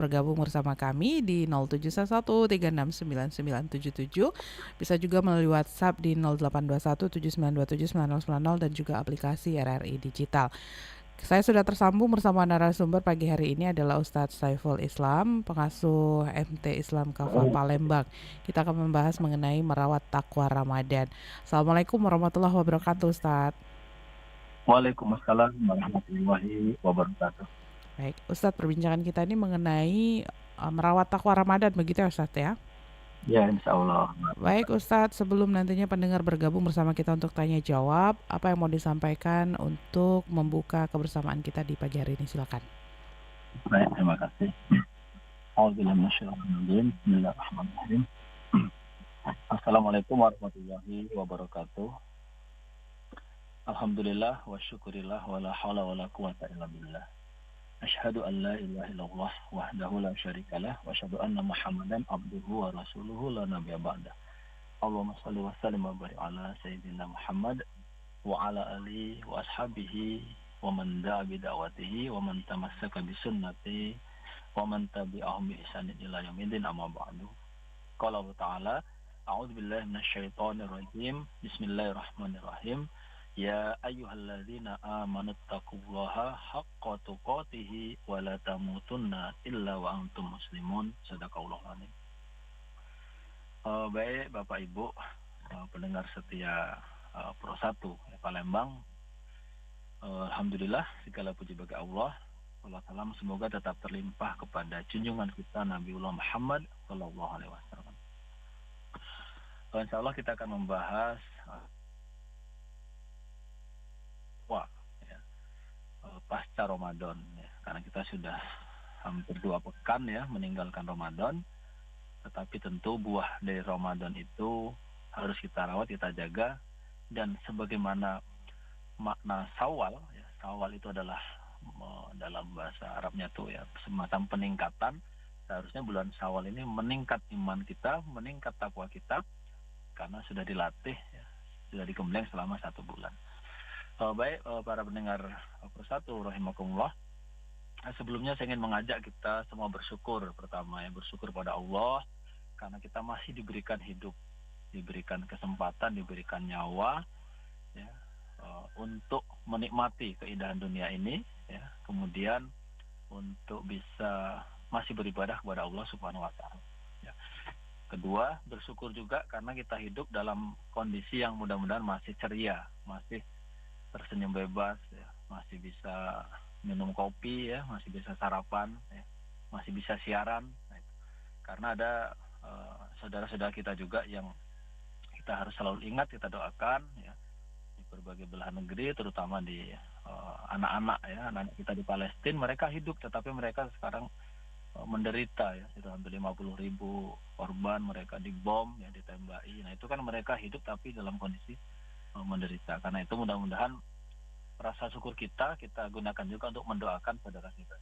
bergabung bersama kami di 0711369977. Bisa juga melalui WhatsApp di 082179279090 dan juga aplikasi RRI Digital. Saya sudah tersambung bersama narasumber pagi hari ini adalah Ustadz Saiful Islam, pengasuh MT Islam Kafah Palembang. Kita akan membahas mengenai merawat takwa Ramadan. Assalamualaikum warahmatullahi wabarakatuh, Ustadz. Waalaikumsalam warahmatullahi wabarakatuh. Baik, Ustadz, perbincangan kita ini mengenai merawat takwa Ramadan, begitu ya Ustadz ya? Ya, insya Allah. Baik Ustadz, sebelum nantinya pendengar bergabung bersama kita untuk tanya jawab, apa yang mau disampaikan untuk membuka kebersamaan kita di pagi hari ini? Silakan. Baik, terima kasih. Bismillahirrahmanirrahim. Assalamualaikum warahmatullahi wabarakatuh. Alhamdulillah wa syukurillah wa la hawla wa la quwata illa billah. Asyhadu an la ilaha illallah wahdahu la syarikalah wa asyhadu anna Muhammadan abduhu wa rasuluhu la nabiyya ba'dah. Allahumma shalli wa sallim wa barik ala sayyidina Muhammad wa ala alihi wa ashabihi wa man da'a bi da'watihi wa man tamassaka bi sunnati wa man tabi'ahum bi ihsanin ila yaumil amma ba'du. Qala Allah Ta'ala, a'udzu billahi minasyaitonir rajim. Bismillahirrahmanirrahim. Ya ayyuhalladzina amanu taqullaha haqqa tuqatih wa la tamutunna illa wa antum muslimun. Shadaqallahul azim. Baik Bapak Ibu pendengar setia Pro 1 Palembang. Alhamdulillah, segala puji bagi Allah. Salam semoga tetap terlimpah kepada junjungan kita Nabiullah Muhammad sallallahu alaihi wasallam. Insya Allah kita akan membahas pasca Ramadan ya. Karena kita sudah hampir 2 pekan ya meninggalkan Ramadan. Tetapi tentu buah dari Ramadan itu harus kita rawat, kita jaga. Dan sebagaimana makna Syawal ya, Syawal itu adalah dalam bahasa Arabnya tuh ya semacam peningkatan. Seharusnya bulan Syawal ini meningkat iman kita, meningkat takwa kita karena sudah dilatih ya, sudah digembleng selama 1 bulan. Baik para pendengar Persatu rahimakumullah. Sebelumnya saya ingin mengajak kita semua bersyukur. Pertama ya, bersyukur pada Allah karena kita masih diberikan hidup, diberikan kesempatan, diberikan nyawa ya, untuk menikmati keindahan dunia ini ya. Kemudian untuk bisa masih beribadah kepada Allah Subhanahu wa taala ya. Kedua, bersyukur juga karena kita hidup dalam kondisi yang mudah-mudahan masih ceria, masih tersenyum bebas ya, masih bisa minum kopi ya, masih bisa sarapan ya, masih bisa siaran nah, karena ada saudara-saudara kita juga yang kita harus selalu ingat, kita doakan ya, di berbagai belahan negeri, terutama di anak-anak ya, anak kita di Palestina. Mereka hidup tetapi mereka sekarang menderita ya, sudah hampir 50.000 korban, mereka dibom ya, ditembaki. Nah itu kan mereka hidup tapi dalam kondisi menderita. Karena itu mudah-mudahan rasa syukur kita gunakan juga untuk mendoakan saudara kita.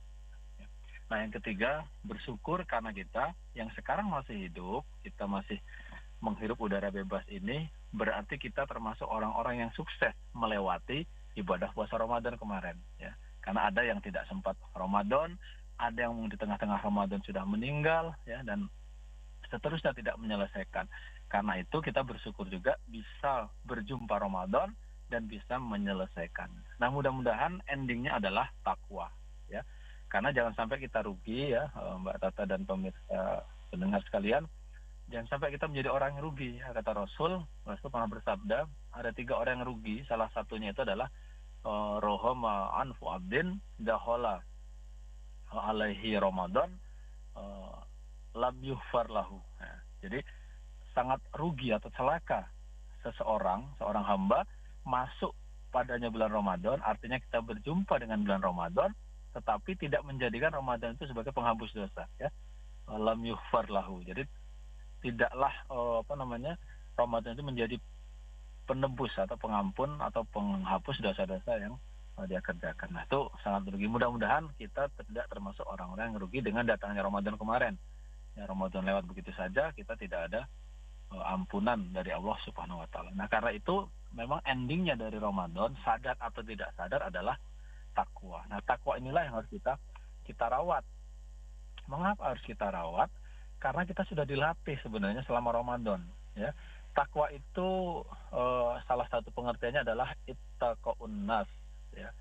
Nah yang ketiga, bersyukur karena kita yang sekarang masih hidup, kita masih menghirup udara bebas ini, berarti kita termasuk orang-orang yang sukses melewati ibadah puasa Ramadan kemarin ya. Karena ada yang tidak sempat Ramadan, ada yang di tengah-tengah Ramadan sudah meninggal ya, dan seterusnya tidak menyelesaikan. Karena itu kita bersyukur juga bisa berjumpa Ramadan dan bisa menyelesaikan. Nah mudah-mudahan endingnya adalah takwa ya. Karena jangan sampai kita rugi ya Mbak Tata dan pemirsa pendengar sekalian. Jangan sampai kita menjadi orang yang rugi ya. Kata Rasul pernah bersabda, ada 3 orang yang rugi. Salah satunya itu adalah rohama anfu abdin dahola alaihi Ramadan lam yuhfar lahu. Nah, jadi sangat rugi atau celaka seorang hamba masuk padanya bulan Ramadan, artinya kita berjumpa dengan bulan Ramadan, tetapi tidak menjadikan Ramadan itu sebagai penghapus dosa ya. Lam yuhfar lahu. Jadi tidaklah Ramadan itu menjadi penebus atau pengampun atau penghapus dosa-dosa yang dia kerjakan. Nah itu sangat rugi. Mudah-mudahan kita tidak termasuk orang-orang yang rugi dengan datangnya Ramadan kemarin. Ya, Ramadan lewat begitu saja, kita tidak ada ampunan dari Allah Subhanahu wa taala. Nah, karena itu memang endingnya dari Ramadan, sadar atau tidak sadar, adalah takwa. Nah, takwa inilah yang harus kita rawat. Mengapa harus kita rawat? Karena kita sudah dilatih sebenarnya selama Ramadan, ya. Takwa itu salah satu pengertiannya adalah ittaqaun nas, ya.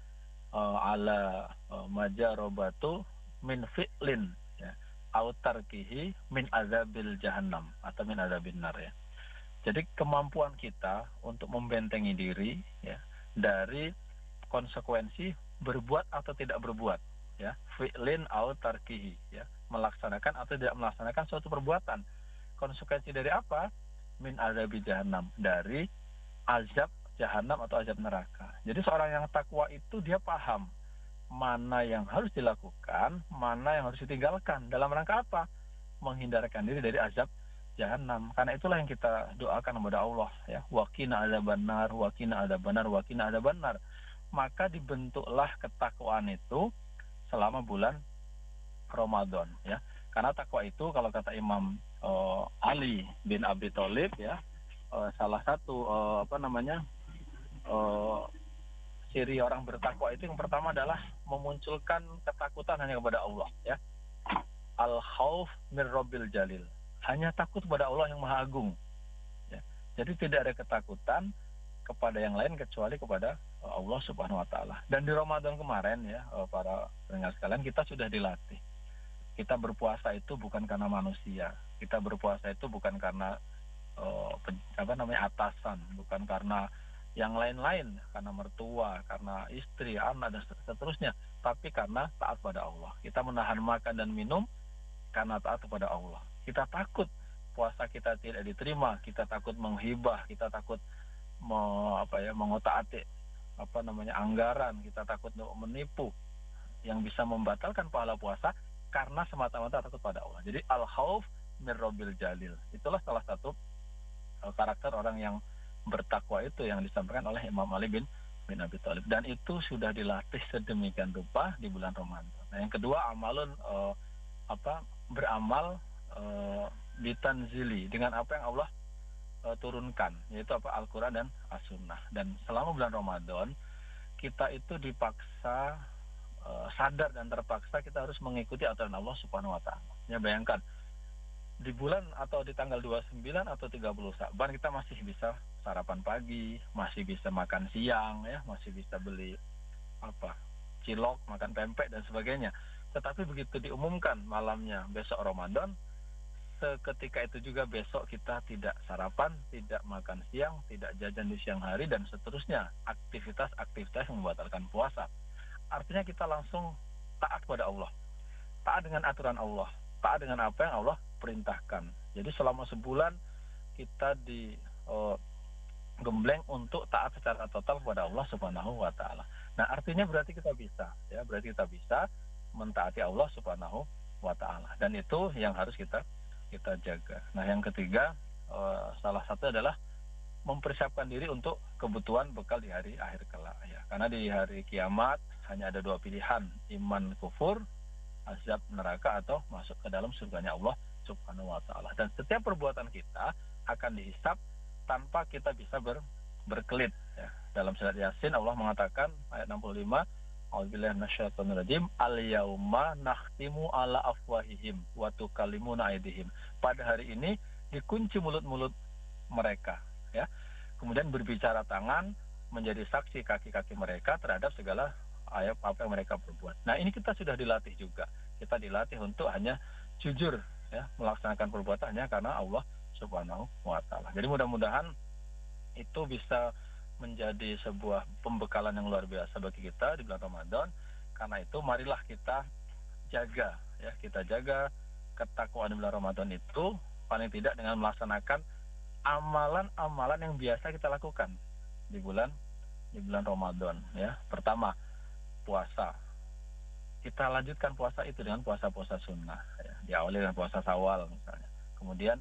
Ala majarobatu min fi'lin, ya. Au tarkihi min azabil jahannam atau min azabin nar, ya. Jadi kemampuan kita untuk membentengi diri, ya, dari konsekuensi berbuat atau tidak berbuat, ya, fi'lin au tarkihi, ya, melaksanakan atau tidak melaksanakan suatu perbuatan. Konsekuensi dari apa? Min azabi jahannam, dari azab jahanam atau azab neraka. Jadi seorang yang takwa itu dia paham mana yang harus dilakukan, mana yang harus ditinggalkan. Dalam rangka apa? Menghindarkan diri dari azab jahanam. Karena itulah yang kita doakan kepada Allah, ya. Waqina adzabannar, waqina adzabannar, waqina adzabannar. Maka dibentuklah ketakwaan itu selama bulan Ramadan, ya. Karena takwa itu kalau kata Imam Ali bin Abi Thalib, ya, salah satu ciri orang bertakwa itu yang pertama adalah memunculkan ketakutan hanya kepada Allah, ya. Al khauf mir rabbil jalil, hanya takut kepada Allah yang maha agung, ya. Jadi tidak ada ketakutan kepada yang lain kecuali kepada Allah Subhanahu wa taala. Dan di Ramadan kemarin, ya, para pendengar sekalian, kita sudah dilatih. Kita berpuasa itu bukan karena manusia. Kita berpuasa itu bukan karena atasan, bukan karena yang lain-lain, karena mertua, karena istri, anak dan seterusnya, tapi karena taat pada Allah. Kita menahan makan dan minum karena taat kepada Allah. Kita takut puasa kita tidak diterima, kita takut menghibah, kita takut mengotak-atik anggaran, kita takut menipu yang bisa membatalkan pahala puasa karena semata-mata takut pada Allah. Jadi al-khauf mir rabbil jalil. Itulah salah satu karakter orang yang bertakwa itu yang disampaikan oleh Imam Ali bin Abi Thalib, dan itu sudah dilatih sedemikian rupa di bulan Ramadan. Nah, yang kedua, amalun beramal bitanzili, dengan apa yang Allah turunkan, yaitu Al-Qur'an dan As-Sunnah. Dan selama bulan Ramadan kita itu dipaksa, sadar dan terpaksa kita harus mengikuti aturan Allah Subhanahu wa taala. Ya, bayangkan di bulan atau di tanggal 29 atau 30 Sya'ban kita masih bisa sarapan pagi, masih bisa makan siang, ya, masih bisa beli cilok, makan pempek dan sebagainya. Tetapi begitu diumumkan malamnya besok Ramadan, seketika itu juga besok kita tidak sarapan, tidak makan siang, tidak jajan di siang hari dan seterusnya, aktivitas-aktivitas yang membatalkan puasa. Artinya kita langsung taat pada Allah, taat dengan aturan Allah, taat dengan apa yang Allah perintahkan. Jadi selama sebulan kita gembleng untuk taat secara total kepada Allah Subhanahu wa taala. Nah, artinya berarti kita bisa mentaati Allah Subhanahu wa taala, dan itu yang harus kita jaga. Nah, yang ketiga, salah satu adalah mempersiapkan diri untuk kebutuhan bekal di hari akhir kelak, ya. Karena di hari kiamat hanya ada dua pilihan, iman kufur, azab neraka, atau masuk ke dalam surganya Allah Subhanahu wa taala. Dan setiap perbuatan kita akan dihisab tanpa kita bisa berkelit, ya. Dalam surat Yasin Allah mengatakan ayat 65, A'udzubillahi minasyaitonir rajim, al-yauma nakhtimu ala afwahihim wa tukallimuna aydihim. Pada hari ini dikunci mulut-mulut mereka, ya. Kemudian berbicara tangan, menjadi saksi kaki-kaki mereka terhadap segala apa yang mereka perbuat. Nah, ini kita sudah dilatih juga. Kita dilatih untuk hanya jujur, ya, melaksanakan perbuatannya karena Allah Subhanahu wa taala. Jadi mudah-mudahan itu bisa menjadi sebuah pembekalan yang luar biasa bagi kita di bulan Ramadan. Karena itu marilah kita jaga, ya, kita jaga ketakwaan di bulan Ramadan itu paling tidak dengan melaksanakan amalan-amalan yang biasa kita lakukan di bulan Ramadan, ya. Pertama, puasa. Kita lanjutkan puasa itu dengan puasa-puasa sunnah, ya. Diawali dengan puasa Syawal misalnya. Kemudian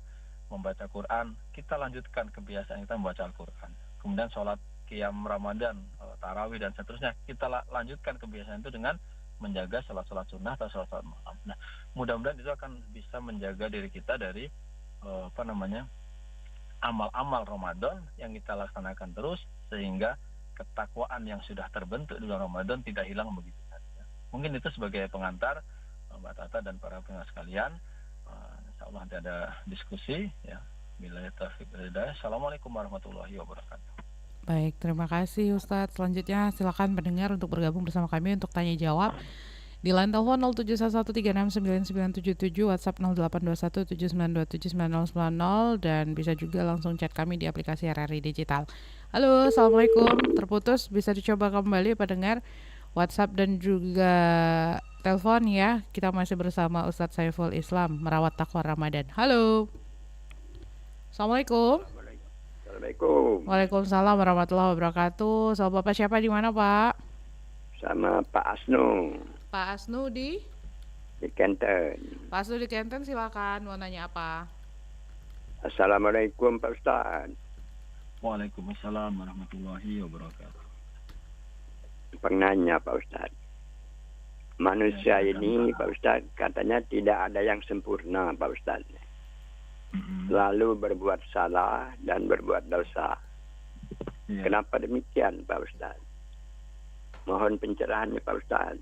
membaca Quran, kita lanjutkan kebiasaan kita membaca Al-Quran. Kemudian sholat qiyam Ramadan, tarawih dan seterusnya, kita lanjutkan kebiasaan itu dengan menjaga sholat-sholat sunnah atau sholat-sholat malam. Nah, mudah-mudahan itu akan bisa menjaga diri kita dari amal-amal Ramadan yang kita laksanakan terus, sehingga ketakwaan yang sudah terbentuk di bulan Ramadan tidak hilang begitu saja. Mungkin itu sebagai pengantar Mbak Tata dan para pendengar sekalian. Insya Allah nanti ada diskusi ya. Billahi taufiq wal hidayah. Assalamualaikum warahmatullahi wabarakatuh. Baik, terima kasih Ustadz. Selanjutnya silakan pendengar untuk bergabung bersama kami untuk tanya jawab di line telepon 0711369977, WhatsApp 082179279090, dan bisa juga langsung chat kami di aplikasi RRI Digital. Halo, Assalamualaikum. Terputus, bisa dicoba kembali pendengar WhatsApp dan juga telepon ya. Kita masih bersama Ustadz Saiful Islam, merawat takwa Ramadan. Halo. Assalamualaikum. Assalamualaikum. Waalaikumsalam warahmatullahi wabarakatuh. Sama Bapak siapa di mana, Pak? Sama Pak Asnu Pak Asnu di Kenten. Pak Asnu di Kenten, silakan. Mau nanya apa? Assalamualaikum Pak Ustaz. Waalaikumsalam warahmatullahi wabarakatuh. Penanya Pak Ustaz. Manusia ini Pak Ustaz katanya tidak ada yang sempurna Pak Ustaz. Lalu berbuat salah dan berbuat dosa. Kenapa demikian Pak Ustaz? Mohon pencerahannya Pak Ustaz.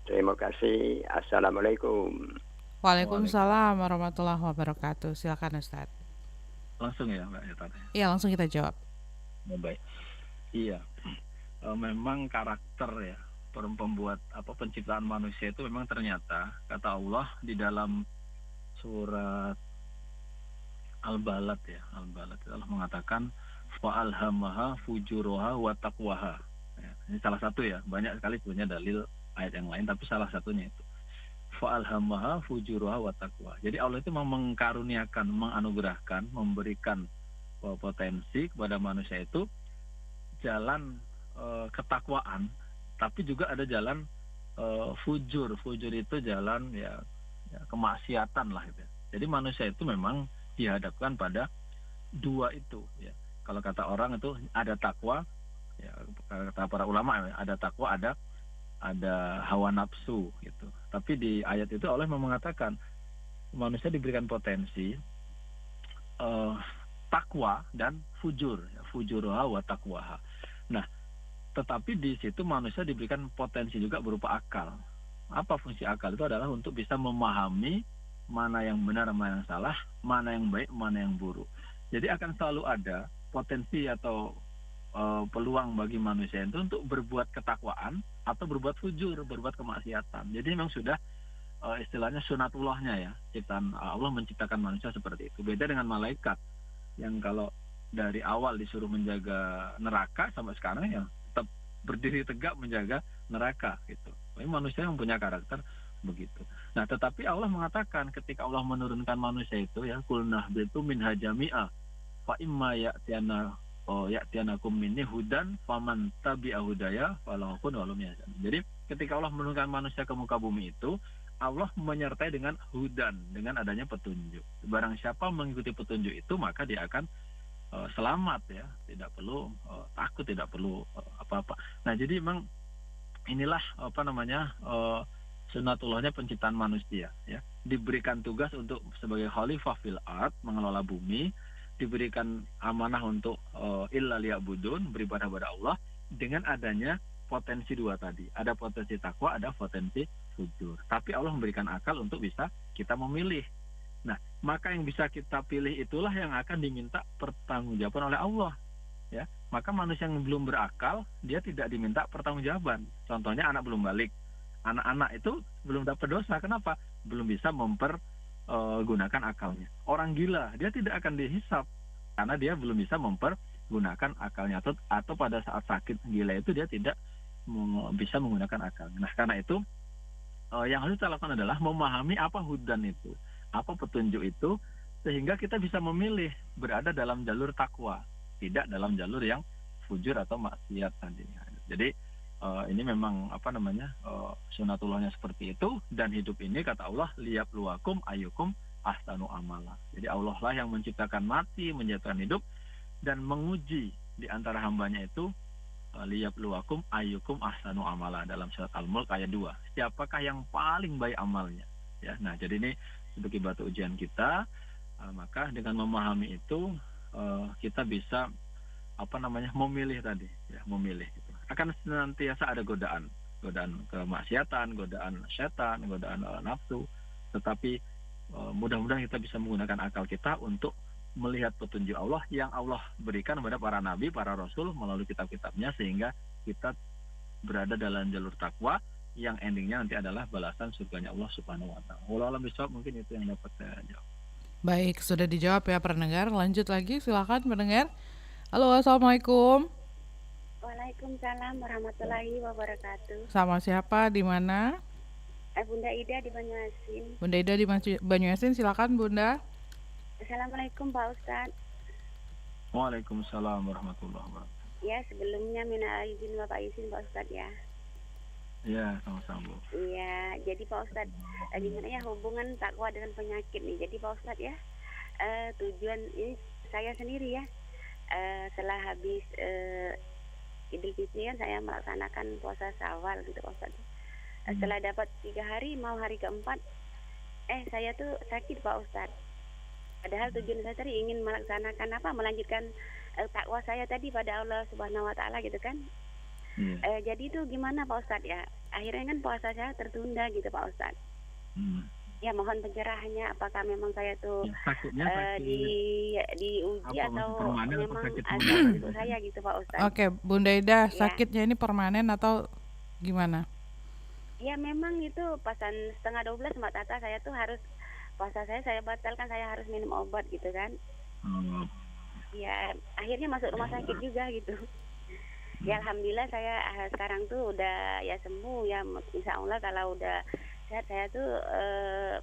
Terima kasih. Assalamualaikum. Waalaikumsalam warahmatullahi wabarakatuh. Silakan Ustaz. Langsung ya Mbak Tata. Iya, langsung kita jawab. Baik. Iya. Memang karakter ya pembuat penciptaan manusia itu memang ternyata kata Allah di dalam surat Al-Balad ya. Al-Balad Allah mengatakan fa'alhamaha fujuraha wa taqwaha. Ya, ini salah satu ya. Banyak sekali sebenarnya dalil ayat yang lain, tapi salah satunya itu fa'alhamaha fujuraha wa taqwa. Jadi Allah itu mengkaruniakan, menganugerahkan, memberikan potensi kepada manusia itu jalan ketakwaan, tapi juga ada jalan fujur. Fujur itu jalan ya kemaksiatan lah gitu. Jadi manusia itu memang dihadapkan pada dua itu ya. Kalau kata orang itu ada takwa ya, kata para ulama ada takwa, ada hawa nafsu gitu. Tapi di ayat itu Allah mengatakan manusia diberikan potensi takwa dan fujur ya, fujurha wa taqwaha. Nah, tetapi di situ manusia diberikan potensi juga berupa akal. Apa fungsi akal? Itu adalah untuk bisa memahami mana yang benar, mana yang salah, mana yang baik, mana yang buruk. Jadi akan selalu ada potensi atau peluang bagi manusia itu untuk berbuat ketakwaan atau berbuat fujur, berbuat kemaksiatan. Jadi memang sudah istilahnya sunatullahnya ya, ciptaan Allah menciptakan manusia seperti itu. Beda dengan malaikat yang kalau dari awal disuruh menjaga neraka sampai sekarang ya tetap berdiri tegak menjaga neraka gitu. Ini manusia yang punya karakter begitu. Nah, tetapi Allah mengatakan ketika Allah menurunkan manusia itu ya kulnah bitu minha jami'a fa imma ya'tianakum minni hudan faman tabi'a hudaya falahun walum yahzan. Jadi ketika Allah menurunkan manusia ke muka bumi itu Allah menyertai dengan hudan, dengan adanya petunjuk. Barang siapa mengikuti petunjuk itu maka dia akan selamat ya, tidak perlu takut, tidak perlu apa-apa. Nah, jadi memang inilah sunatullahnya penciptaan manusia ya. Diberikan tugas untuk sebagai khalifah fil ard, mengelola bumi, diberikan amanah untuk illa liya'budun, beribadah kepada Allah dengan adanya potensi dua tadi. Ada potensi takwa, ada potensi fujur. Tapi Allah memberikan akal untuk bisa kita memilih. Nah, maka yang bisa kita pilih itulah yang akan diminta pertanggungjawaban oleh Allah. Ya, maka manusia yang belum berakal dia tidak diminta pertanggungjawaban. Contohnya anak belum balik. Anak-anak itu belum dapat dosa. Kenapa? Belum bisa mempergunakan akalnya. Orang gila dia tidak akan dihisap karena dia belum bisa mempergunakan akalnya atau pada saat sakit gila itu dia tidak bisa menggunakan akal. Nah, karena itu yang harus kita lakukan adalah memahami apa hudan itu, apa petunjuk itu, sehingga kita bisa memilih berada dalam jalur takwa, tidak dalam jalur yang fujur atau maksiat tadi. Jadi ini memang sunatullahnya seperti itu, dan hidup ini kata Allah liyabluwakum ayyukum ahsanu amala. Jadi Allah lah yang menciptakan mati, menciptakan hidup, dan menguji di antara hambanya itu liyabluwakum ayyukum ahsanu amala dalam surat Al-Mulk ayat 2. Siapakah yang paling baik amalnya? Ya, nah jadi ini sebagai batu ujian kita, maka dengan memahami itu kita bisa memilih tadi, ya, memilih. Gitu. Akan senantiasa ada godaan godaan kemaksiatan, godaan setan, godaan nafsu. Tetapi mudah-mudahan kita bisa menggunakan akal kita untuk melihat petunjuk Allah yang Allah berikan kepada para nabi, para rasul melalui kitab-kitabnya, sehingga kita berada dalam jalur takwa yang endingnya nanti adalah balasan surganya Allah Subhanahu wa taala. Wallahu a'lam bishawab, mungkin itu yang dapat saya jawab. Baik, sudah dijawab ya pendengar. Lanjut lagi, silakan pendengar. Halo, assalamualaikum. Waalaikumsalam warahmatullahi wabarakatuh. Sama siapa? Di mana? Bunda Ida di Banyuasin. Bunda Ida di Banyuasin, silakan Bunda. Assalamualaikum Pak Ustadz. Waalaikumsalam warahmatullahi wabarakatuh. Ya, sebelumnya minal izin Bapak izin Pak Ustadz ya. Iya, sama-sama. Iya, jadi Pak Ustadz, gimana ya hubungan takwa dengan penyakit nih. Jadi Pak Ustadz ya, tujuan ini saya sendiri ya, setelah habis Idul Fitri kan saya melaksanakan puasa Syawal gitu Pak Ustadz. Setelah dapat 3 hari, mau hari keempat, saya tuh sakit Pak Ustadz. Padahal tujuan saya tadi ingin melaksanakan melanjutkan takwa saya tadi pada Allah Subhanahu wa taala gitu kan. Jadi itu gimana Pak Ustadz ya? Akhirnya kan puasa saya tertunda gitu Pak Ustadz. Ya mohon pencerahannya, apakah memang saya tuh diuji atau memang ada untuk saya gitu Pak Ustadz. Oke, Bunda Ida, sakitnya ini permanen atau gimana? Ya memang itu pasan 11:30 Mbak Tata, saya tuh harus puasa saya batalkan, saya harus minum obat gitu kan. Ya akhirnya masuk rumah sakit juga gitu. Ya alhamdulillah saya sekarang tuh udah ya sembuh ya, insya Allah kalau udah sehat saya tuh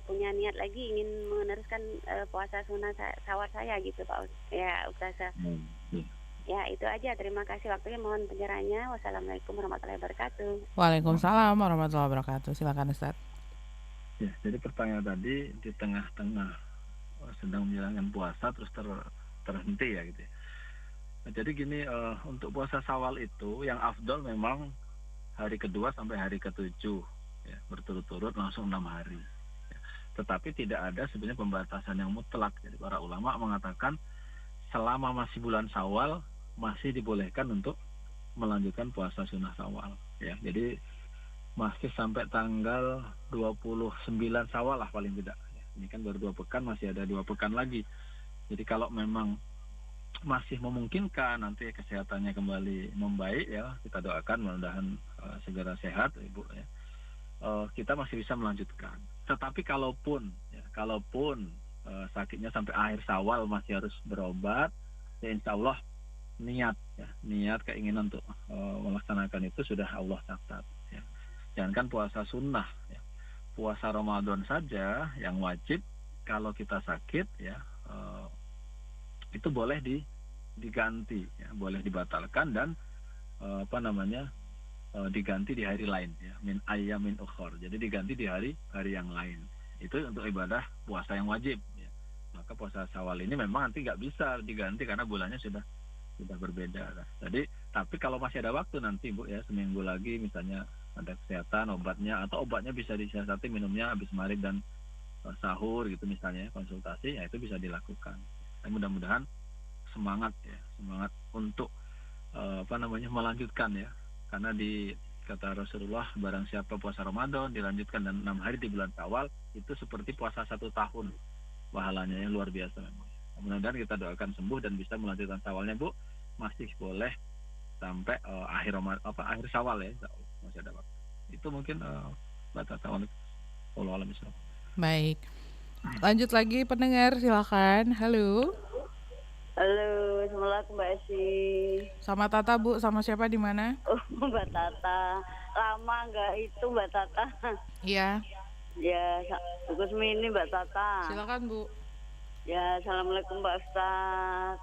punya niat lagi ingin meneruskan puasa sunnah Syawal saya gitu Pak ya Ustazah. Ya itu aja, terima kasih waktunya, mohon pencerahannya. Wassalamualaikum warahmatullahi wabarakatuh. Waalaikumsalam warahmatullahi wabarakatuh. Silakan Ustaz. Ya, jadi pertanyaan tadi di tengah-tengah sedang menjalankan puasa terus terhenti ya gitu ya. Nah, jadi gini, untuk puasa Syawal itu yang afdol memang hari kedua sampai hari ke-7 ya, berturut-turut langsung 6 hari ya. Tetapi tidak ada sebenarnya pembatasan yang mutlak. Jadi para ulama mengatakan selama masih bulan Syawal masih dibolehkan untuk melanjutkan puasa sunnah Syawal ya. Jadi masih sampai tanggal 29 Syawal lah paling tidak ya. Ini kan baru 2 pekan, masih ada 2 pekan lagi. Jadi kalau memang masih memungkinkan nanti kesehatannya kembali membaik ya, kita doakan mudah-mudahan segera sehat Ibu ya. Kita masih bisa melanjutkan. Tetapi kalaupun sakitnya sampai akhir Syawal masih harus berobat, ya insya Allah niat keinginan untuk melaksanakan itu sudah Allah catat ya. Jangankan puasa sunnah ya, puasa Ramadan saja yang wajib kalau kita sakit ya, itu boleh diganti ya, boleh dibatalkan dan diganti di hari lain ya, min ayyamin ukhor. Jadi diganti di hari yang lain. Itu untuk ibadah puasa yang wajib ya. Maka puasa Syawal ini memang nanti nggak bisa diganti karena bulannya sudah berbeda. Jadi tapi kalau masih ada waktu nanti Bu ya, seminggu lagi misalnya ada kesehatan obatnya, atau obatnya bisa disiasati minumnya habis maghrib dan sahur gitu misalnya, konsultasi ya, itu bisa dilakukan. Dan mudah-mudahan semangat untuk melanjutkan ya, karena kata Rasulullah, barang siapa puasa Ramadan dilanjutkan dan 6 hari di bulan Syawal itu seperti puasa 1 tahun, pahalanya yang luar biasa memang. Mudah-mudahan kita doakan sembuh dan bisa melanjutkan Syawalnya Bu, masih boleh sampai akhir Syawal ya, masih ada waktu. Itu mungkin batas awal. Wallahu a'lam bishawab. Baik. Lanjut lagi pendengar, silakan. Halo. Halo, assalamualaikum Mbak Esi. Sama Tata Bu, sama siapa di mana? Oh, Mbak Tata. Lama nggak itu Mbak Tata. Iya. Ya, Gus Mini Mbak Tata. Silakan Bu. Ya, assalamualaikum Mbak Ustaz.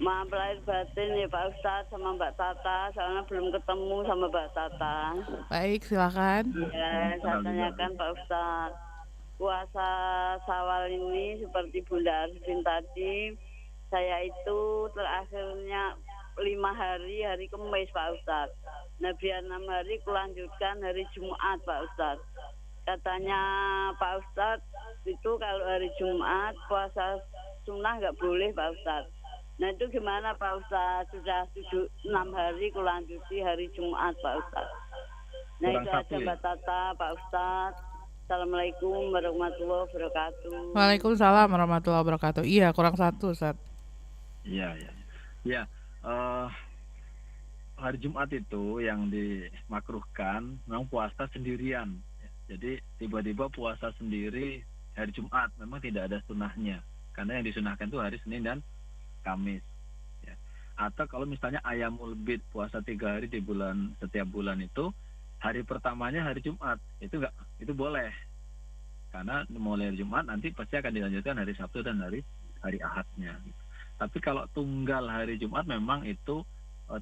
Maaf lahir batin ya Pak Ustaz sama Mbak Tata, soalnya belum ketemu sama Mbak Tata. Baik, silakan. Ya, saya tanyakan Pak Ustaz. Puasa Syawal ini seperti Bunda Arifin tadi, saya itu terakhirnya 5 hari Kamis Pak Ustaz. Nah biar 6 hari kulanjutkan hari Jumat Pak Ustaz. Katanya Pak Ustaz itu kalau hari Jumat puasa sunnah nggak boleh Pak Ustaz. Nah itu gimana Pak Ustadz? Sudah 6 hari kulanjuti hari Jumat Pak Ustadz. Nah Kurang itu satu aja ya? Mbak Tata, Pak Ustadz. Assalamualaikum warahmatullahi wabarakatuh. Waalaikumsalam warahmatullahi wabarakatuh. Iya, kurang satu, Ustaz. Iya, iya. Ya, hari Jumat itu yang dimakruhkan memang puasa sendirian. Jadi tiba-tiba puasa sendiri hari Jumat memang tidak ada sunnahnya. Karena yang disunahkan itu hari Senin dan Kamis. Ya. Atau kalau misalnya Ayamul Bid puasa 3 hari di setiap bulan itu hari pertamanya hari Jumat itu boleh. Karena mulai hari Jumat nanti pasti akan dilanjutkan hari Sabtu dan hari Ahadnya. Tapi kalau tunggal hari Jumat memang itu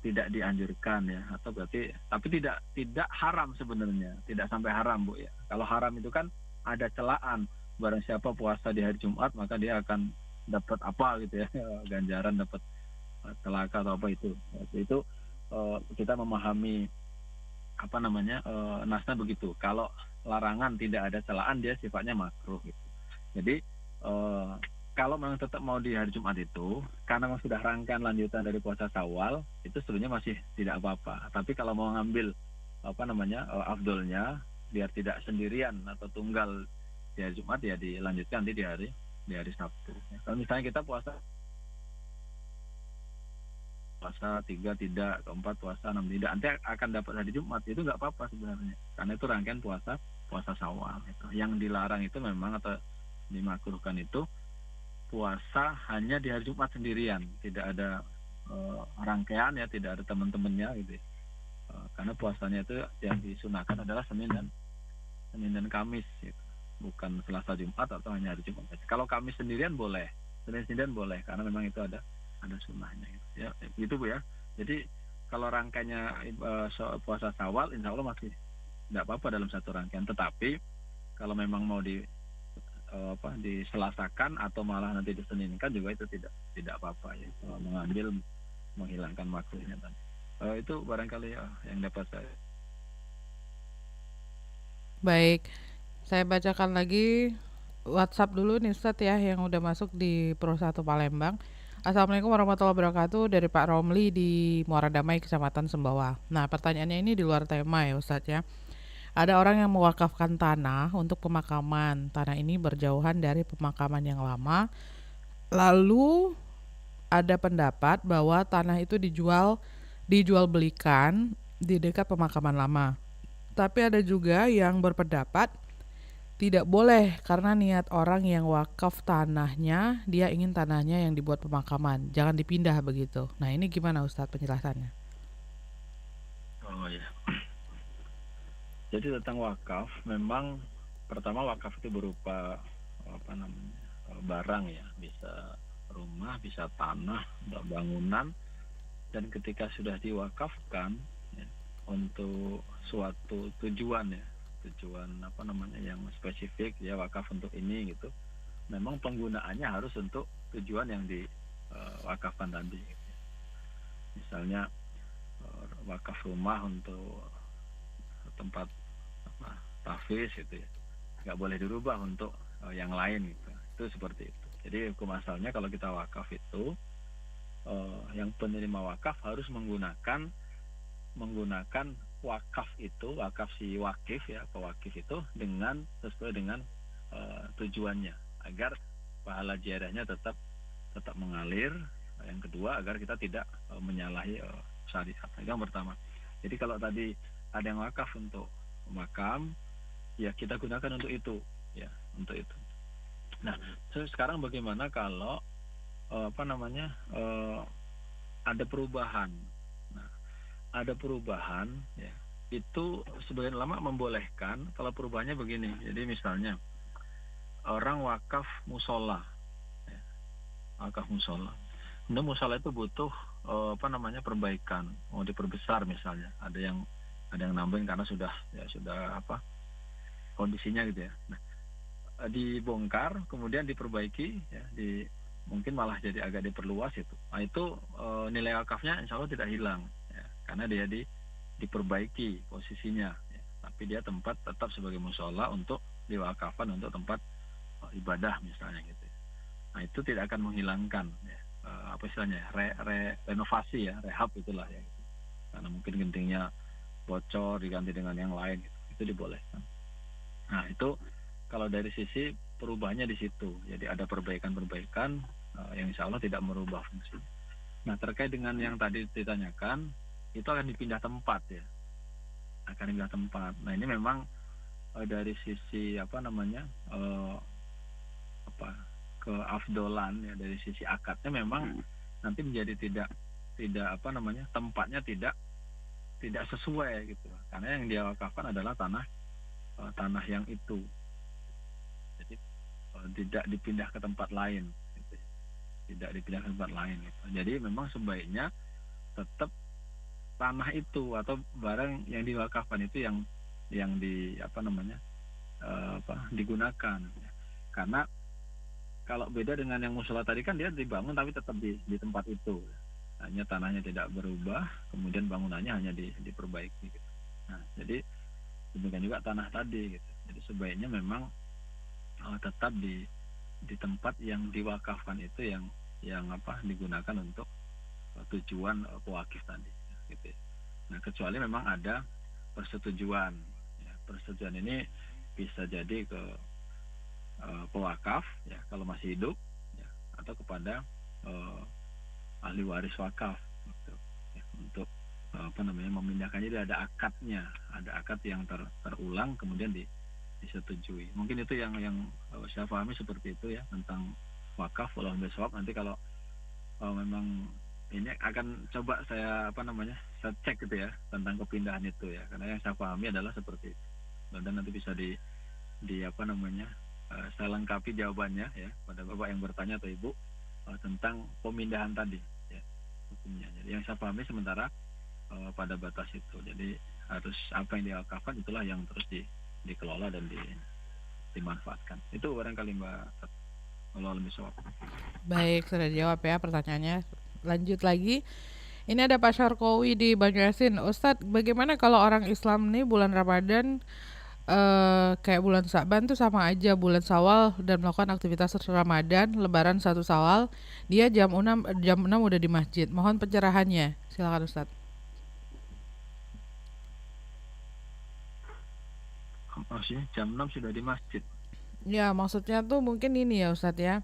tidak dianjurkan ya, atau berarti tapi tidak haram sebenarnya, tidak sampai haram Bu ya. Kalau haram itu kan ada celaan, barang siapa puasa di hari Jumat maka dia akan dapat apa gitu ya, ganjaran, dapat celaka atau apa itu. Itu kita memahami nasnya begitu. Kalau larangan tidak ada celaan dia sifatnya makruh gitu. Jadi kalau memang tetap mau di hari Jumat itu karena memang sudah rangkaian lanjutan dari puasa Syawal itu sebenarnya masih tidak apa-apa. Tapi kalau mau ngambil afdolnya biar tidak sendirian atau tunggal di hari Jumat ya dilanjutkan nanti di hari Sabtu. Kalau misalnya kita puasa 3 tidak, 4 puasa 6 tidak, nanti akan dapat hari Jumat, itu nggak apa-apa sebenarnya, karena itu rangkaian puasa Syawal gitu. Yang dilarang itu memang atau dimakruhkan itu puasa hanya di hari Jumat sendirian, tidak ada rangkaian ya, tidak ada teman-temannya gitu. Karena puasanya itu yang disunahkan adalah Senin dan Kamis gitu. Bukan Selasa Jumat atau hanya hari Jumat. Kalau Kamis sendirian boleh, Senin sendirian boleh, karena memang itu ada sunnahnya gitu. Ya, gitu Bu ya. Jadi kalau rangkaiannya puasa Syawal insya Allah masih tidak apa-apa dalam satu rangkaian. Tetapi kalau memang mau diselasakan atau malah nanti diseninkan juga itu tidak apa-apa ya. Menghilangkan makruhnya tadi. Itu barangkali yang dapat saya. Baik, saya bacakan lagi WhatsApp dulu nih Ustaz ya, yang udah masuk di Pro 1 Palembang. Assalamualaikum warahmatullahi wabarakatuh, dari Pak Romli di Muara Damai, Kecamatan Sembawa. Nah, pertanyaannya ini di luar tema ya Ustaz ya. Ada orang yang mewakafkan tanah untuk pemakaman. Tanah ini berjauhan dari pemakaman yang lama. Lalu ada pendapat bahwa tanah itu dijual belikan di dekat pemakaman lama. Tapi ada juga yang berpendapat tidak boleh karena niat orang yang wakaf tanahnya, dia ingin tanahnya yang dibuat pemakaman, jangan dipindah begitu. Nah ini gimana Ustadz penjelasannya? Oh ya. Jadi tentang wakaf, memang pertama wakaf itu berupa barang ya, bisa rumah, bisa tanah, bangunan, dan ketika sudah diwakafkan ya, untuk suatu tujuan ya, yang spesifik ya, wakaf untuk ini gitu, memang penggunaannya harus untuk tujuan yang diwakafkan tadi gitu. Misalnya wakaf rumah untuk tempat tahfiz gitu ya, nggak boleh dirubah untuk yang lain gitu. Itu seperti itu. Jadi hukum asalnya kalau kita wakaf itu yang penerima wakaf harus menggunakan wakaf itu, wakaf si wakif ya, pewakif itu sesuai dengan tujuannya, agar pahala jariahnya tetap mengalir. Yang kedua, agar kita tidak menyalahi syariat. Yang pertama. Jadi kalau tadi ada yang wakaf untuk makam, ya kita gunakan untuk itu, ya, untuk itu. Nah, sekarang bagaimana kalau ada perubahan? Ada perubahan ya, itu sebagian ulama membolehkan kalau perubahannya begini. Jadi misalnya orang wakaf musola ya, kemudian musola itu butuh perbaikan, mau diperbesar misalnya, ada yang nambahin karena sudah kondisinya gitu ya. Nah, dibongkar kemudian diperbaiki ya, mungkin malah jadi agak diperluas itu. Nah, itu nilai wakafnya insya Allah tidak hilang. Karena dia diperbaiki posisinya ya. Tapi dia tetap sebagai musola untuk diwakafkan untuk tempat ibadah misalnya gitu. Nah itu tidak akan menghilangkan ya. apa istilahnya, renovasi ya, rehab itulah ya. Karena mungkin gentingnya bocor diganti dengan yang lain, itu dibolehkan. Nah itu kalau dari sisi perubahannya di situ, jadi ada perbaikan-perbaikan yang insya Allah tidak merubah fungsi. Nah terkait dengan yang tadi ditanyakan, itu akan dipindah tempat ya, akan dipindah tempat. Nah ini memang dari sisi keafdolan ya, dari sisi akadnya memang nanti menjadi tidak tempatnya tidak sesuai gitu, karena yang dia wakafkan adalah tanah yang itu, jadi tidak dipindah ke tempat lain gitu. Tidak dipindah ke tempat lain gitu. Jadi memang sebaiknya tetap tanah itu atau barang yang diwakafkan itu yang digunakan, karena kalau beda dengan yang mushola tadi kan dia dibangun tapi tetap di tempat itu, hanya tanahnya tidak berubah, kemudian bangunannya hanya diperbaiki gitu. Nah jadi demikian juga tanah tadi gitu. Jadi sebaiknya memang tetap di tempat yang diwakafkan itu yang digunakan untuk tujuan pewakif tadi gitu. Nah kecuali memang ada persetujuan ya, persetujuan ini bisa jadi ke pewakaf ya kalau masih hidup ya, atau kepada ahli waris wakaf gitu, ya, untuk memindahkannya. Jadi ada akadnya, ada akad yang terulang kemudian disetujui. Mungkin itu yang saya pahami seperti itu ya tentang wakaf. Walau besok nanti kalau memang ini akan coba saya saya cek gitu ya tentang kepindahan itu ya, karena yang saya pahami adalah seperti itu. Dan nanti bisa saya lengkapi jawabannya ya pada Bapak yang bertanya atau Ibu tentang pemindahan tadi ya, hukumnya. Jadi yang saya pahami sementara pada batas itu. Jadi harus apa yang diwakafkan itulah yang terus dikelola dan dimanfaatkan. Itu barangkali Mbak. Allah lebih soal. Baik, sudah dijawab ya pertanyaannya. Lanjut lagi. Ini ada Pak Syarkowi di Banjarmasin. Ustadz, bagaimana kalau orang Islam nih bulan Ramadan kayak bulan Sa'ban tuh sama aja bulan Syawal dan melakukan aktivitas Ramadan, Lebaran 1 Syawal, dia jam 6 udah di masjid. Mohon pencerahannya. Silakan Ustadz. Maksudnya jam 6 sudah di masjid? Ya, maksudnya tuh mungkin ini ya Ustadz ya.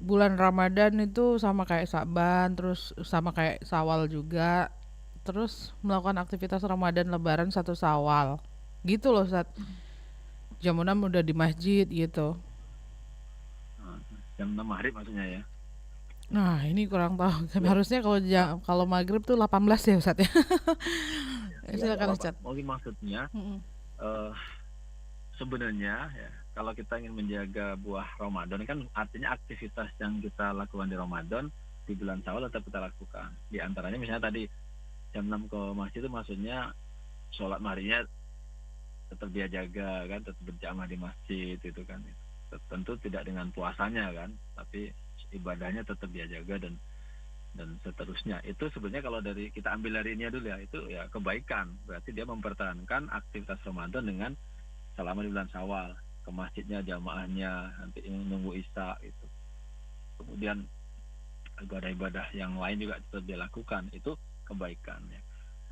Bulan Ramadan itu sama kayak Sa'ban, terus sama kayak Syawal juga. Terus melakukan aktivitas Ramadan Lebaran 1 Syawal. Gitu loh Ustadz. Jam 6 udah di masjid gitu. Jam 6 maghrib maksudnya ya. Nah, ini kurang tahu. Harusnya kalau maghrib tuh 18 ya Ustadz ya. Silakan Ustadz. Mungkin maksudnya sebenarnya ya, kalau kita ingin menjaga buah Ramadan kan artinya aktivitas yang kita lakukan di Ramadan di bulan Syawal tetap kita lakukan. Di antaranya misalnya tadi jam 6 ke masjid itu maksudnya sholat maghribnya tetap dia jaga kan, tetap berjamaah di masjid itu kan. Tentu tidak dengan puasanya kan, tapi ibadahnya tetap dia jaga dan seterusnya. Itu sebenarnya kalau dari kita ambil dari ini dulu ya, itu ya kebaikan. Berarti dia mempertahankan aktivitas Ramadan dengan selama di bulan Syawal, ke masjidnya, jamaahnya, nanti nunggu Isya itu. Kemudian ibadah-ibadah yang lain juga tetap dia lakukan, itu kebaikan ya.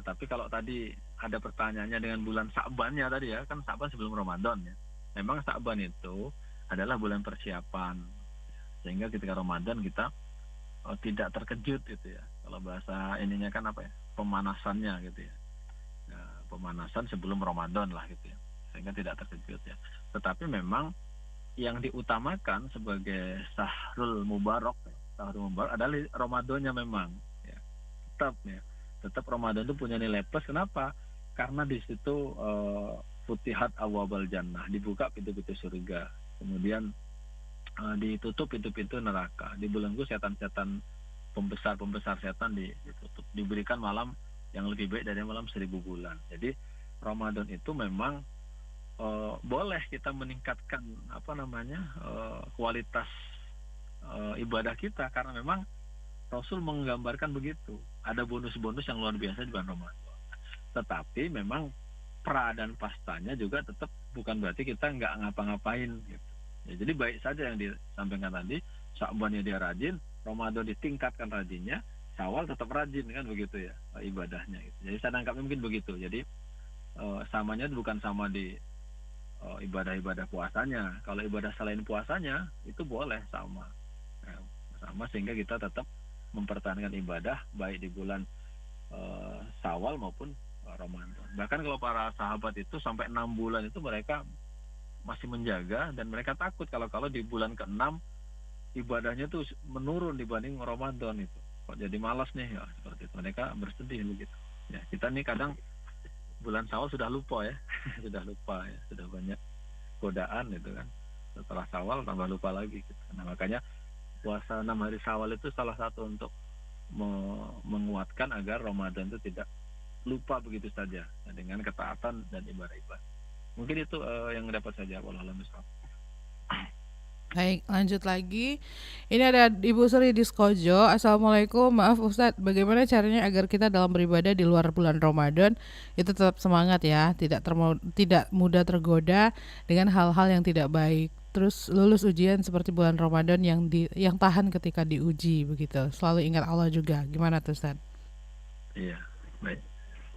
Tetapi kalau tadi ada pertanyaannya dengan bulan Sa'bannya tadi ya, kan Sa'ban sebelum Ramadan ya. Memang Sa'ban itu adalah bulan persiapan, sehingga ketika Ramadan kita tidak terkejut gitu ya. Kalau bahasa ininya kan apa ya, pemanasannya gitu ya. Pemanasan sebelum Ramadan lah gitu ya, sehingga tidak terkejut ya. Tetapi memang yang diutamakan sebagai Sahrul Mubarak adalah Ramadannya memang ya. Tetap Ramadan itu punya nilai plus. Kenapa? Karena di situ futihat abwabal jannah, dibuka pintu-pintu surga, kemudian ditutup pintu-pintu neraka, dibelenggu setan-setan pembesar setan ditutup, diberikan malam yang lebih baik dari malam 1000 bulan. Jadi Ramadan itu memang boleh kita meningkatkan kualitas ibadah kita, karena memang Rasul menggambarkan begitu. Ada bonus-bonus yang luar biasa di bulan Ramadan. Tetapi memang pra dan pastanya juga tetap bukan berarti kita nggak ngapa-ngapain gitu. Ya, jadi baik saja yang disampaikan tadi, Sya'bannya dia rajin, Ramadan ditingkatkan rajinnya, Syawal tetap rajin kan begitu ya ibadahnya gitu. Jadi saya nangkapnya mungkin begitu. Jadi samanya bukan sama di ibadah-ibadah puasanya. Kalau ibadah selain puasanya itu boleh sama. Ya, sama sehingga kita tetap mempertahankan ibadah baik di bulan Syawal maupun Ramadan. Bahkan kalau para sahabat itu sampai 6 bulan itu mereka masih menjaga dan mereka takut kalau di bulan ke-6 ibadahnya tuh menurun dibanding Ramadan itu. Kok jadi malas nih ya seperti itu. Mereka bersedih begitu. Ya, kita nih kadang bulan Syawal sudah lupa ya. Sudah lupa ya, sudah banyak godaan gitu kan. Setelah Syawal tambah lupa lagi gitu. Nah, makanya puasa 6 hari Syawal itu salah satu untuk menguatkan agar Ramadan itu tidak lupa begitu saja dengan ketaatan dan ibadah-ibadah. Mungkin itu yang dapat saya jawab. Baik, lanjut lagi. Ini ada Ibu Sri di Skojo. Assalamualaikum, maaf Ustadz, bagaimana caranya agar kita dalam beribadah di luar bulan Ramadan itu tetap semangat ya, tidak mudah tergoda dengan hal-hal yang tidak baik. Terus lulus ujian seperti bulan Ramadan yang tahan ketika diuji begitu. Selalu ingat Allah juga. Gimana tuh Ustadz? Iya, baik.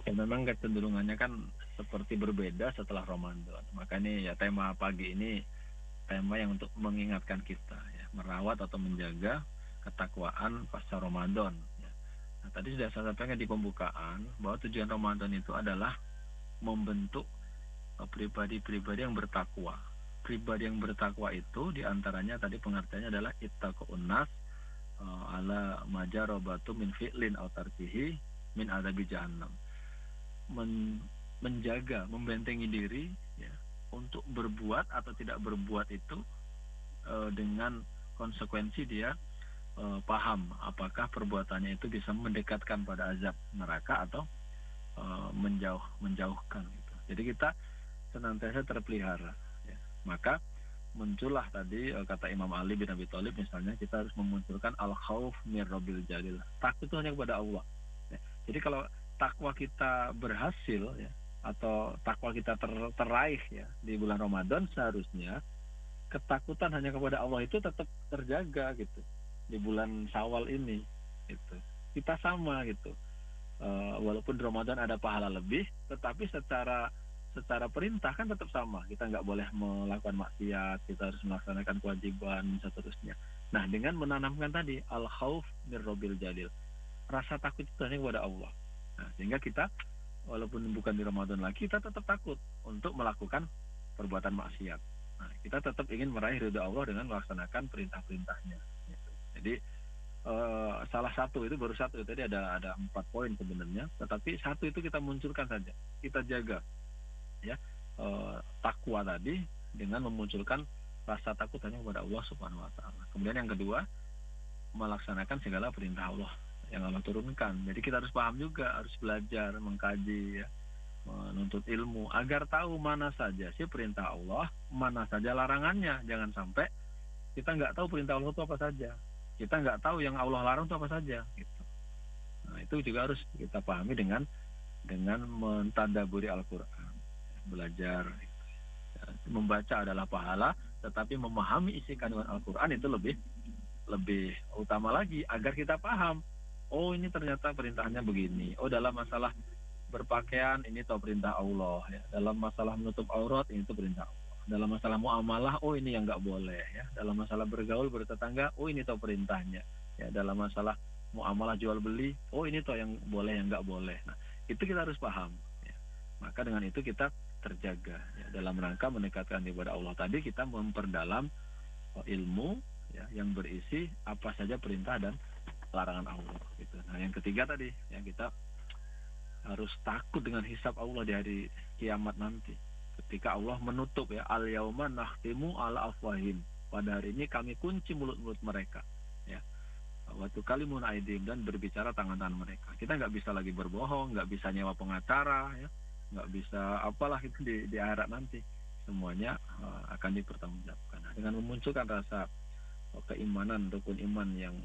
Ya memang kecenderungannya kan seperti berbeda setelah Ramadan. Makanya ya tema pagi ini tema yang untuk mengingatkan kita ya, merawat atau menjaga ketakwaan pasca Ramadan ya. Nah, tadi sudah saya sampaikan di pembukaan bahwa tujuan Ramadan itu adalah membentuk pribadi-pribadi yang bertakwa. Pribadi yang bertakwa itu diantaranya tadi pengertiannya adalah ittaqun nas ala majarobatu min fi'lin aw tarkihi min adabi jahannam. Menjaga, membentengi diri ya, untuk berbuat atau tidak berbuat itu dengan konsekuensi dia paham apakah perbuatannya itu bisa mendekatkan pada azab neraka atau menjauhkan gitu. Jadi kita senantiasa terpelihara ya. Maka muncullah tadi kata Imam Ali bin Abi Thalib misalnya, kita harus memunculkan al-khauf mir rabbil jalil. Takut itu hanya kepada Allah ya. Jadi kalau takwa kita berhasil ya, atau takwa kita teraih ya di bulan Ramadan, seharusnya ketakutan hanya kepada Allah itu tetap terjaga gitu di bulan Syawal ini gitu. Kita sama gitu, walaupun di Ramadan ada pahala lebih, tetapi secara perintah kan tetap sama. Kita nggak boleh melakukan maksiat, kita harus melaksanakan kewajiban seterusnya. Nah, dengan menanamkan tadi al-khauf mir rabbil jalil, rasa takut itu hanya kepada Allah. Nah, sehingga kita walaupun bukan di Ramadan lagi, kita tetap takut untuk melakukan perbuatan maksiat. Nah, kita tetap ingin meraih ridha Allah dengan melaksanakan perintah-perintahnya. Jadi salah satu itu baru satu, tadi ada 4 poin sebenarnya, tetapi satu itu kita munculkan saja, kita jaga ya takwa tadi dengan memunculkan rasa takut hanya kepada Allah Subhanahu Wa Taala. Kemudian yang kedua, melaksanakan segala perintah Allah yang Allah turunkan. Jadi kita harus paham juga, harus belajar, mengkaji ya, menuntut ilmu agar tahu mana saja sih perintah Allah, mana saja larangannya. Jangan sampai kita nggak tahu perintah Allah itu apa saja, kita nggak tahu yang Allah larang itu apa saja gitu. Nah, itu juga harus kita pahami dengan mentadaburi Al-Quran, belajar gitu. Ya, membaca adalah pahala, tetapi memahami isi kandungan Al-Quran itu lebih utama lagi agar kita paham. Oh, ini ternyata perintahnya begini. Oh, dalam masalah berpakaian ini tahu perintah Allah ya. Dalam masalah menutup aurat ini tuh perintah Allah. Dalam masalah muamalah, oh ini yang nggak boleh ya. Dalam masalah bergaul bertetangga, oh ini tahu perintahnya ya. Dalam masalah muamalah jual beli, oh ini tahu yang boleh yang nggak boleh. Nah, itu kita harus paham ya. Maka dengan itu kita terjaga ya. Dalam rangka mendekatkan kepada Allah tadi, kita memperdalam ilmu ya, yang berisi apa saja perintah dan larangan Allah gitu. Nah, yang ketiga tadi yang kita harus takut dengan hisab Allah di hari kiamat nanti, ketika Allah menutup ya, al yauma nakhtimu ala afwahim, pada hari ini kami kunci mulut-mulut mereka ya, waktu kalimun aidim, dan berbicara tangan-tangan mereka. Kita nggak bisa lagi berbohong, nggak bisa nyewa pengacara ya, nggak bisa apalah itu di akhirat nanti, semuanya akan dipertanggungjawabkan. Nah, dengan memunculkan rasa keimanan, rukun iman yang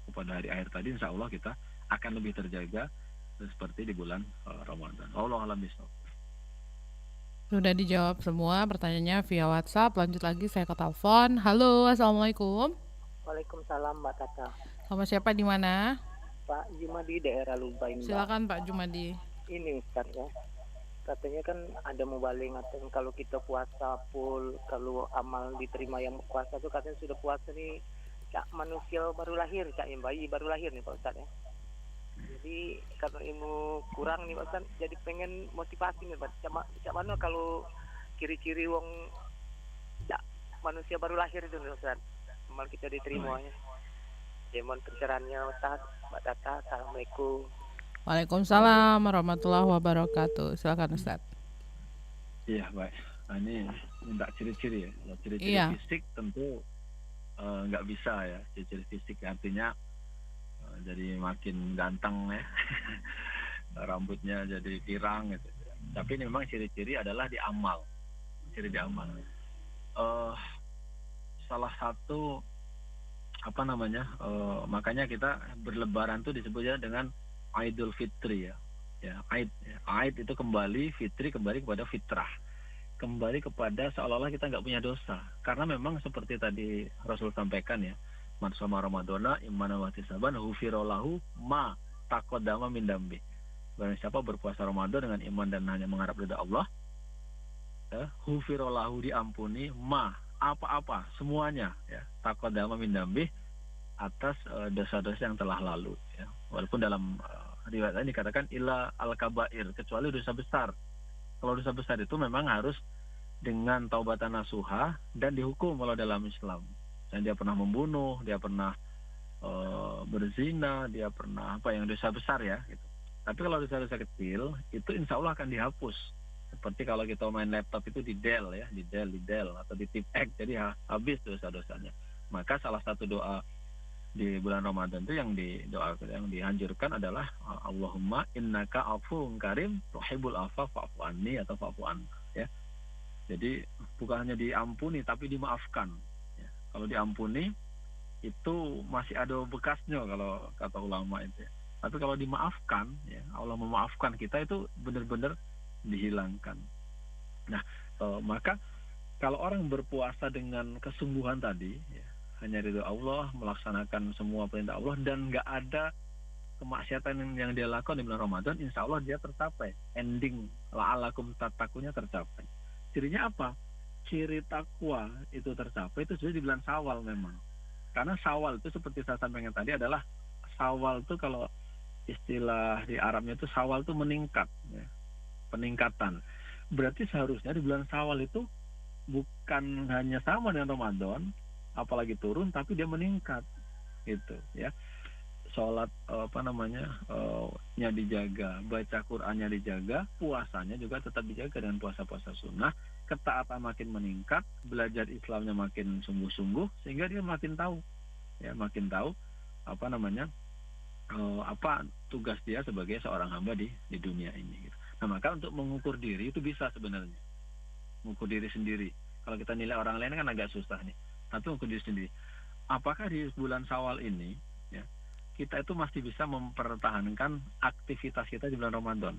kepada hari akhir tadi, insya Allah kita akan lebih terjaga seperti di bulan Ramadan. Wallahu a'lam bishawab. Sudah dijawab semua pertanyaannya via WhatsApp. Lanjut lagi saya ke telepon. Halo, assalamualaikum. Waalaikumsalam Mbak Tata. Sama siapa di mana? Pak Jumadi daerah Lubain Mbak. Silakan Pak Jumadi. Ini Ustaz ya. Katanya kan ada mubalik ngatain kalau kita puasa full, kalau amal diterima yang puasa tuh katanya sudah puasa nih cak manusia baru lahir, cak yang bayi baru lahir nih Pak Ustaz ya. Jadi kalau ilmu kurang nih Pak Ustaz, jadi pengen motivasi nih Pak. Cak mana kalau ciri-ciri wong cak manusia baru lahir itu nih Ustaz. Amal kita diterimanya. Mohon pencerahannya Ustaz. Mbak Tata, Assalamualaikum. Waalaikumsalam warahmatullahi wabarakatuh. Silakan Ustaz. Iya, baik. Nah, ini minta ciri-ciri ya. Kalau ciri-ciri Iya. fisik tentu nggak bisa ya. Ciri-ciri fisik artinya jadi makin ganteng ya. Rambutnya jadi pirang gitu. Tapi ini memang ciri-ciri adalah di amal. Ciri di amal. Salah satu makanya kita berlebaran tuh disebutnya dengan Idul Fitri ya. Aid itu kembali, Fitri kembali kepada fitrah. Kembali kepada seolah-olah kita nggak punya dosa. Karena memang seperti tadi Rasul sampaikan ya, man shoma ramadhana imanan wa ihtisaban ghufira lahu ma taqaddama min dambi. Barang siapa berpuasa Ramadan dengan iman dan hanya mengharap ridha Allah, ghufira lahu diampuni ma apa-apa semuanya ya, taqaddama min dambi atas dosa-dosa yang telah lalu ya. Walaupun dalam riwayat ini dikatakan ila al-kabair, kecuali dosa besar. Kalau dosa besar itu memang harus dengan taubatan nasuha dan dihukum kalau dalam Islam. Dan dia pernah membunuh, dia pernah berzina, dia pernah yang dosa besar ya gitu. Tapi kalau dosa-dosa kecil itu insya Allah akan dihapus. Seperti kalau kita main laptop itu di Dell ya, di Dell atau di Tip X, jadi habis dosa-dosanya. Maka salah satu doa di bulan Ramadan itu yang dianjurkan adalah Allahumma innaka afuwwun karim tuhibbul afwa fa'fu anni atau fa'fu anna ya. Jadi bukan hanya diampuni tapi dimaafkan ya. Kalau diampuni itu masih ada bekasnya kalau kata ulama itu ya. Tapi kalau dimaafkan ya, Allah memaafkan kita itu benar-benar dihilangkan. Nah, maka kalau orang berpuasa dengan kesungguhan tadi ya, hanya ridho Allah, melaksanakan semua perintah Allah dan nggak ada kemaksiatan yang dia lakukan di bulan Ramadan, insya Allah dia tercapai. Ending la'alakum tattaqunya tercapai. Cirinya apa? Ciri takwa itu tercapai itu sudah di bulan Syawal memang. Karena Syawal itu seperti saya sampaikan tadi adalah Syawal itu kalau istilah di Arabnya itu Syawal itu meningkat ya. Peningkatan. Berarti seharusnya di bulan Syawal itu bukan hanya sama dengan Ramadan, apalagi turun, tapi dia meningkat gitu ya. Sholat nya dijaga, baca Qur'annya dijaga, puasanya juga tetap dijaga dengan puasa-puasa sunnah, ketaatan makin meningkat, belajar Islamnya makin sungguh-sungguh, sehingga dia makin tahu apa tugas dia sebagai seorang hamba di dunia ini gitu. Nah, maka untuk mengukur diri itu bisa sebenarnya. Mengukur diri sendiri. Kalau kita nilai orang lain kan agak susah nih. Tapi mengukur diri sendiri. Apakah di bulan Syawal ini ya, kita itu masih bisa mempertahankan aktivitas kita di bulan Ramadan.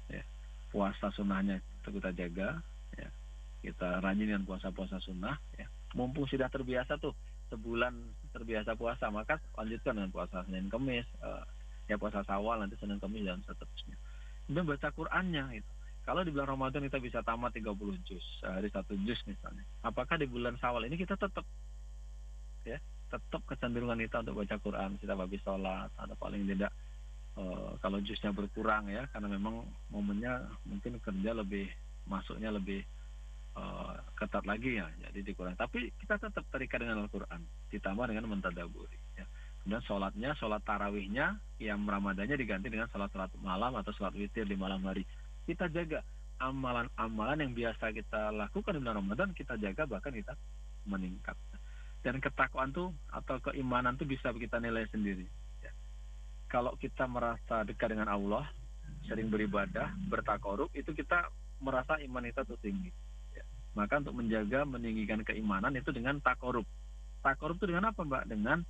Ya. Puasa sunnahnya kita jaga, ya. Kita rajin dengan puasa-puasa sunnah, ya. Mumpung sudah terbiasa tuh sebulan terbiasa puasa, maka lanjutkan dengan puasa Senin Kamis, puasa Syawal nanti Senin Kamis dan seterusnya. Kemudian baca Qur'annya itu. Kalau di bulan Ramadan kita bisa tamat 30 juz, sehari 1 juz misalnya. Apakah di bulan Syawal ini kita tetap kecenderungan kita untuk baca Quran, kita habis sholat, atau paling tidak kalau juznya berkurang ya, karena memang momennya mungkin kerja masuknya lebih ketat lagi ya, jadi dikurang. Tapi kita tetap terikat dengan Al-Quran, ditambah dengan mentadaburi. Ya. Kemudian sholat tarawihnya, yang Ramadannya diganti dengan sholat malam atau sholat witir di malam hari. Kita jaga amalan-amalan yang biasa kita lakukan di bulan Ramadan, kita jaga, bahkan kita meningkat. Dan ketakwaan tuh atau keimanan tuh bisa kita nilai sendiri. Ya. Kalau kita merasa dekat dengan Allah, sering beribadah, bertakarub, itu kita merasa iman kita tuh tinggi. Ya. Maka untuk menjaga, meninggikan keimanan itu dengan takarub. Takarub itu dengan apa, Mbak? Dengan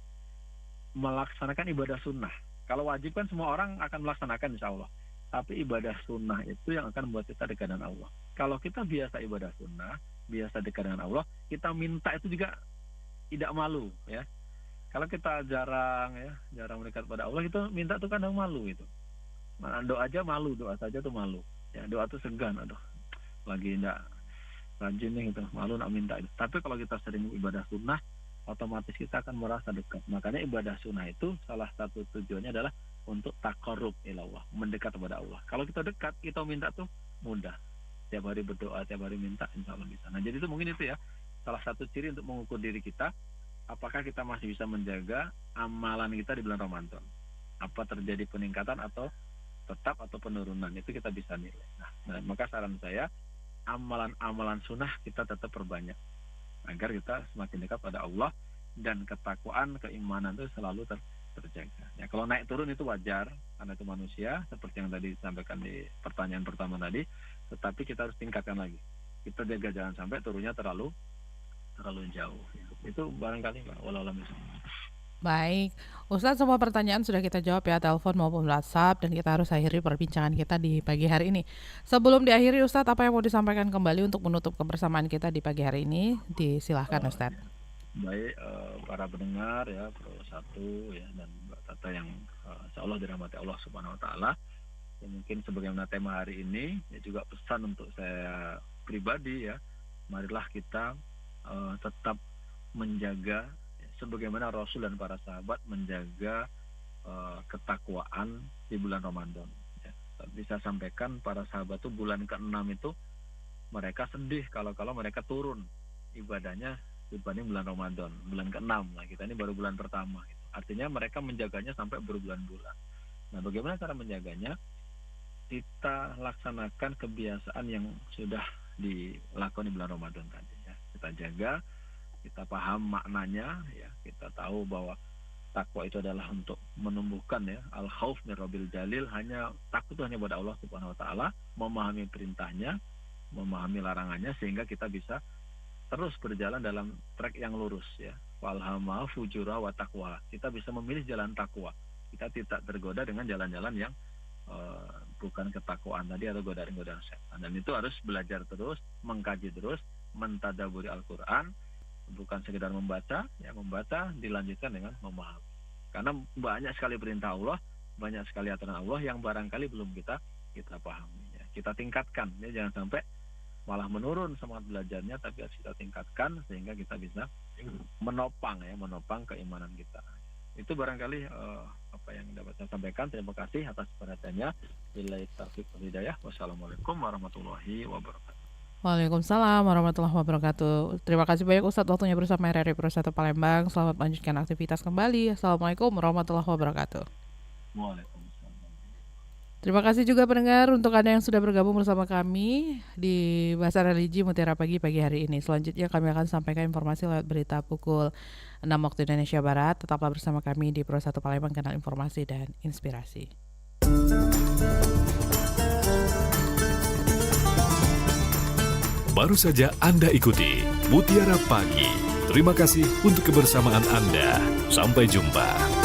melaksanakan ibadah sunnah. Kalau wajib kan semua orang akan melaksanakan insya Allah. Tapi ibadah sunnah itu yang akan membuat kita dekat dengan Allah. Kalau kita biasa ibadah sunnah, biasa dekat dengan Allah, kita minta itu juga tidak malu ya. Kalau kita jarang mendekat pada Allah, itu minta tuh kadang malu itu. Doa aja malu, doa saja tuh malu. Ya, doa tuh segan, aduh, lagi enggak rajin nih gitu, malu nak minta itu. Tapi kalau kita sering ibadah sunnah, otomatis kita akan merasa dekat. Makanya ibadah sunnah itu salah satu tujuannya adalah untuk taqarrub ilallah, mendekat kepada Allah. Kalau kita dekat, kita minta tuh mudah. Tiap hari berdoa, tiap hari minta, insya Allah bisa. Nah, jadi itu mungkin itu ya, salah satu ciri untuk mengukur diri kita, apakah kita masih bisa menjaga amalan kita di bulan Ramadan. Apa terjadi peningkatan atau tetap atau penurunan, itu kita bisa nilai. Nah, maka saran saya, amalan-amalan sunnah kita tetap perbanyak agar kita semakin dekat pada Allah dan ketakwaan, keimanan itu selalu terjaga. Ya, kalau naik turun itu wajar karena itu manusia, seperti yang tadi disampaikan di pertanyaan pertama tadi, tetapi kita harus tingkatkan lagi. Kita jaga jangan sampai turunnya terlalu jauh. Ya. Itu barangkali Mbak, walau alam. Baik, Ustadz, semua pertanyaan sudah kita jawab ya, telepon maupun WhatsApp, dan kita harus akhiri perbincangan kita di pagi hari ini. Sebelum diakhiri, Ustadz, apa yang mau disampaikan kembali untuk menutup kebersamaan kita di pagi hari ini? Disilahkan, Ustadz. Baik, para pendengar ya, Pro 1 ya, dan Mbak Tata yang insya Allah dirahmati Allah Subhanahu Wa Taala. Ya, mungkin sebagaimana tema hari ini, ya juga pesan untuk saya pribadi ya, marilah kita tetap menjaga sebagaimana Rasul dan para sahabat menjaga ketakwaan di bulan Ramadan. Ya. Bisa sampaikan para sahabat itu bulan ke-6 itu mereka sedih kalau mereka turun ibadahnya dibanding bulan Ramadan, bulan ke-6. Nah, kita ini baru bulan pertama. Gitu. Artinya mereka menjaganya sampai berbulan-bulan. Nah, bagaimana cara menjaganya? Kita laksanakan kebiasaan yang sudah dilakukan di bulan Ramadan tadi. Ya. Kita jaga, kita paham maknanya, ya, kita tahu bahwa takwa itu adalah untuk menumbuhkan ya al-khauf min rabbil jalil, hanya takut itu hanya pada Allah Subhanahu Wa Taala, memahami perintahnya, memahami larangannya, sehingga kita bisa terus berjalan dalam trek yang lurus ya. Walhama fujura wa taqwa. Kita bisa memilih jalan takwa. Kita tidak tergoda dengan jalan-jalan yang bukan ketakwaan tadi atau godaan-godaan setan. Dan itu harus belajar terus, mengkaji terus, mentadaburi Al-Qur'an. Bukan sekedar membaca, ya membaca dilanjutkan dengan memahami. Karena banyak sekali perintah Allah, banyak sekali aturan Allah yang barangkali belum kita pahami. Ya. Kita tingkatkan, ya, jangan sampai malah menurun semangat belajarnya, tapi harus kita tingkatkan sehingga kita bisa menopang keimanan kita. Itu barangkali apa yang dapat saya sampaikan. Terima kasih atas perhatiannya. Billahi taufiq wal hidayah. Wassalamualaikum warahmatullahi wabarakatuh. Waalaikumsalam warahmatullahi wabarakatuh. Terima kasih banyak Ustadz waktunya bersama RRI Pro 1 Palembang. Selamat melanjutkan aktivitas kembali. Assalamualaikum warahmatullahi wabarakatuh. Waalaikumsalam. Terima kasih juga pendengar untuk Anda yang sudah bergabung bersama kami di Bahasa Religi Mutiara Pagi hari ini. Selanjutnya kami akan sampaikan informasi lewat berita pukul 6 waktu Indonesia Barat. Tetaplah bersama kami di Pro 1 Palembang, kanal informasi dan inspirasi. Baru saja Anda ikuti Mutiara Pagi. Terima kasih untuk kebersamaan Anda. Sampai jumpa.